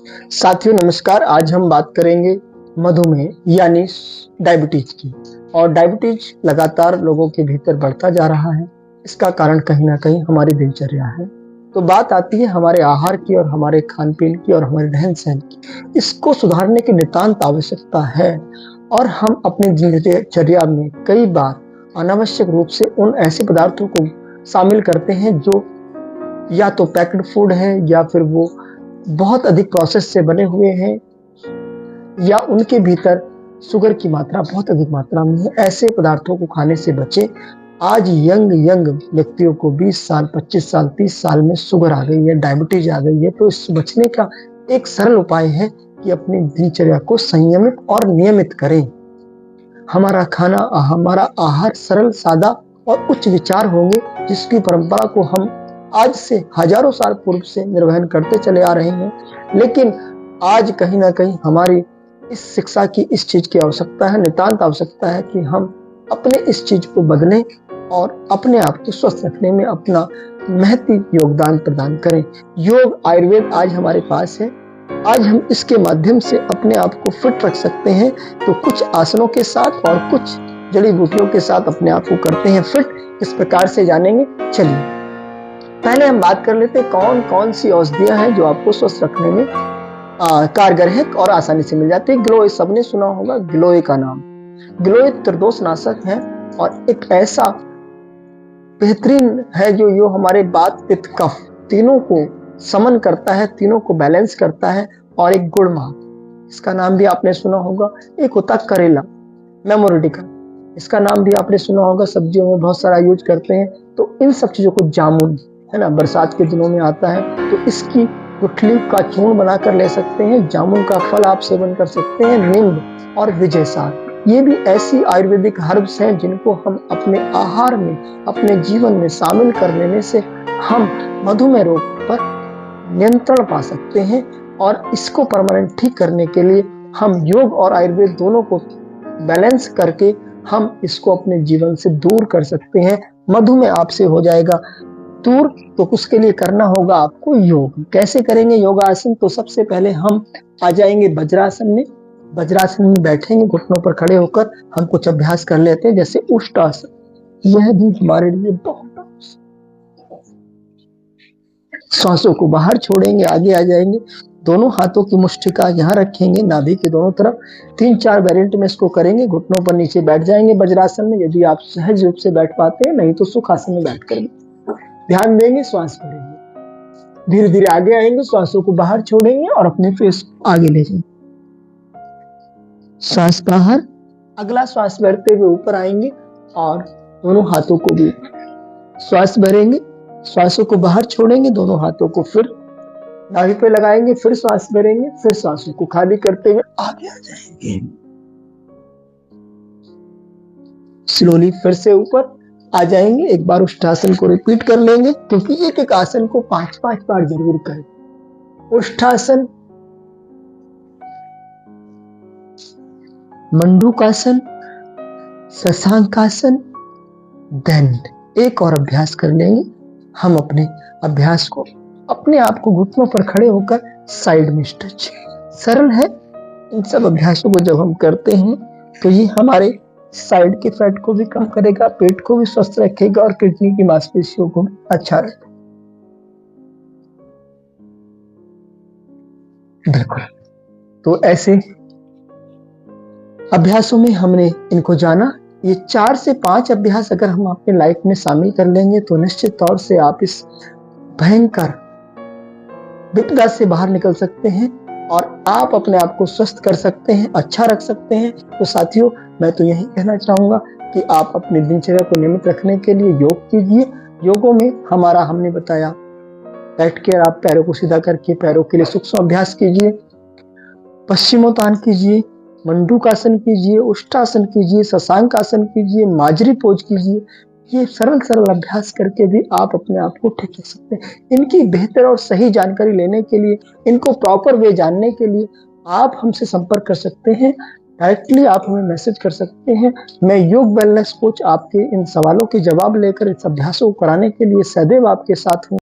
साथियों नमस्कार। आज हम बात करेंगे मधुमेह यानी डायबिटीज की। और डायबिटीज लगातार लोगों के भीतर बढ़ता जा रहा है। इसका कारण कहीं ना कहीं हमारी दिनचर्या है। तो बात आती है हमारे आहार की और हमारे खान पीन की और हमारे रहन सहन की। इसको सुधारने की नितांत आवश्यकता है। और हम अपनी दिनचर्या में कई बार अनावश्यक रूप से उन ऐसे पदार्थों को शामिल करते हैं जो या तो पैक्ड फूड है या फिर वो बहुत अधिक प्रोसेस से बने हुए हैं या उनके भीतर शुगर की मात्रा बहुत अधिक मात्रा में है। ऐसे पदार्थों को खाने से बचें। आज यंग व्यक्तियों को 20 साल 25 साल 30 साल में शुगर आ गई है, डायबिटीज आ गई है। तो इस बचने का एक सरल उपाय है कि अपनी दिनचर्या को संयमित और नियमित करें। हमारा खाना, हमारा आहार सरल, सादा और उच्च विचार होंगे, जिसकी परंपरा को हम आज से हजारों साल पूर्व से निर्वहन करते चले आ रहे हैं। लेकिन आज कहीं ना कहीं हमारी इस शिक्षा की इस चीज की आवश्यकता है, नितांत आवश्यकता है कि हम अपने इस चीज को बदलें और अपने आप को स्वस्थ रखने में अपना महती योगदान प्रदान करें। योग आयुर्वेद आज हमारे पास है। आज हम इसके माध्यम से अपने आप को फिट रख सकते हैं। तो कुछ आसनों के साथ और कुछ जड़ी बूटियों के साथ अपने आप को करते हैं फिट। इस प्रकार से जानेंगे। चलिए पहले हम बात कर लेते हैं कौन कौन सी औषधियां हैं जो आपको स्वस्थ रखने में कारगर है और आसानी से मिल जाती है। गिलोय, सबने सुना होगा गिलोय का नाम। गिलोय त्रिदोष नाशक है और एक ऐसा बेहतरीन है जो हमारे वात पित्त कफ तीनों को समन करता है, तीनों को बैलेंस करता है। और एक गुड़मा, इसका नाम भी आपने सुना होगा। एक होता करेला, मेमोरिडिका, इसका नाम भी आपने सुना होगा। सब्जियों में बहुत सारा यूज करते हैं। तो इन सब चीजों को, जामुन है ना, बरसात के दिनों में आता है, तो इसकी गुठली का चूर्ण बनाकर ले सकते हैं। जामुन का फल आप सेवन कर सकते हैं। नींद और विजय साग, ये भी ऐसी आयुर्वेदिक हर्ब्स हैं जिनको हम अपने आहार में, अपने जीवन में शामिल कर लेने से हम मधुमेह रोग पर नियंत्रण पा सकते हैं। और इसको परमानेंट ठीक करने के लिए हम योग और आयुर्वेद दोनों को बैलेंस करके हम इसको अपने जीवन से दूर कर सकते हैं। मधुमेह आपसे हो जाएगा दूर। तो उसके लिए करना होगा आपको योग। कैसे करेंगे योगासन? तो सबसे पहले हम आ जाएंगे वज्रासन में। वज्रासन में बैठेंगे, घुटनों पर खड़े होकर हम कुछ अभ्यास कर लेते हैं, जैसे उष्टासन। यह भी हमारे लिए बहुत सांसों को बाहर छोड़ेंगे, आगे आ जाएंगे। दोनों हाथों की मुष्टिका यहाँ रखेंगे, नाभि के दोनों तरफ। 3-4 वेरिएंट में इसको करेंगे। घुटनों पर नीचे बैठ जाएंगे वज्रासन में, यदि आप सहज रूप से बैठ पाते हैं, नहीं तो सुखासन में बैठ कर ध्यान देंगे, श्वास भरेंगे। धीरे धीरे आगे आएंगे, श्वासों को बाहर छोड़ेंगे और अपने फेस आगे ले जाएंगे। श्वास बाहर, अगला श्वास भरते हुए ऊपर आएंगे और दोनों हाथों को भी श्वास भरेंगे। श्वासों को बाहर छोड़ेंगे, दोनों हाथों को फिर नाभि पे लगाएंगे, फिर श्वास भरेंगे, फिर श्वासों को खाली करते हुए आगे आ जाएंगे। स्लोली फिर से ऊपर आ जाएंगे। एक बार उष्टासन को रिपीट कर लेंगे, क्योंकि एक एक आसन को 5-5 बार जरूर करें। उष्टासन, मंडूकासन, शशांकासन, दंड। एक और अभ्यास कर लेंगे। हम अपने अभ्यास को, अपने आप को घुटनों पर खड़े होकर साइड में स्ट्रेच। सरल है। इन सब अभ्यासों को जब हम करते हैं तो ये हमारे साइड के फैट को भी कम करेगा, पेट को भी स्वस्थ रखेगा और किडनी की मांसपेशियों को अच्छा रखेगा। बिल्कुल। तो ऐसे अभ्यासों में हमने इनको जाना। ये 4 से 5 अभ्यास अगर हम अपने लाइफ में शामिल कर लेंगे तो निश्चित तौर से आप इस भयंकर विपदा से बाहर निकल सकते हैं और आप अपने आप को स्वस्थ कर सकते हैं, अच्छा रख सकते हैं। तो साथियों, मैं तो यही कहना चाहूंगा कि आप अपनी दिनचर्या को नियमित रखने के लिए योग कीजिए। योगों में हमने बताया, बैठ कर आप पैरों को सीधा करके पैरों के लिए सूक्ष्म अभ्यास कीजिए, पश्चिमोत्तान कीजिए, मंडूकासन कीजिए, उष्टासन कीजिए, शशांकासन कीजिए, माजरी पोज कीजिए। ये सरल सरल अभ्यास करके भी आप अपने आप को ठीक रख सकते हैं। इनकी बेहतर और सही जानकारी लेने के लिए, इनको प्रॉपर वे जानने के लिए आप हमसे संपर्क कर सकते हैं। डायरेक्टली आप हमें मैसेज कर सकते हैं। मैं योग वेलनेस कोच आपके इन सवालों के जवाब लेकर इस अभ्यासों को कराने के लिए सदैव आपके साथ हूँ।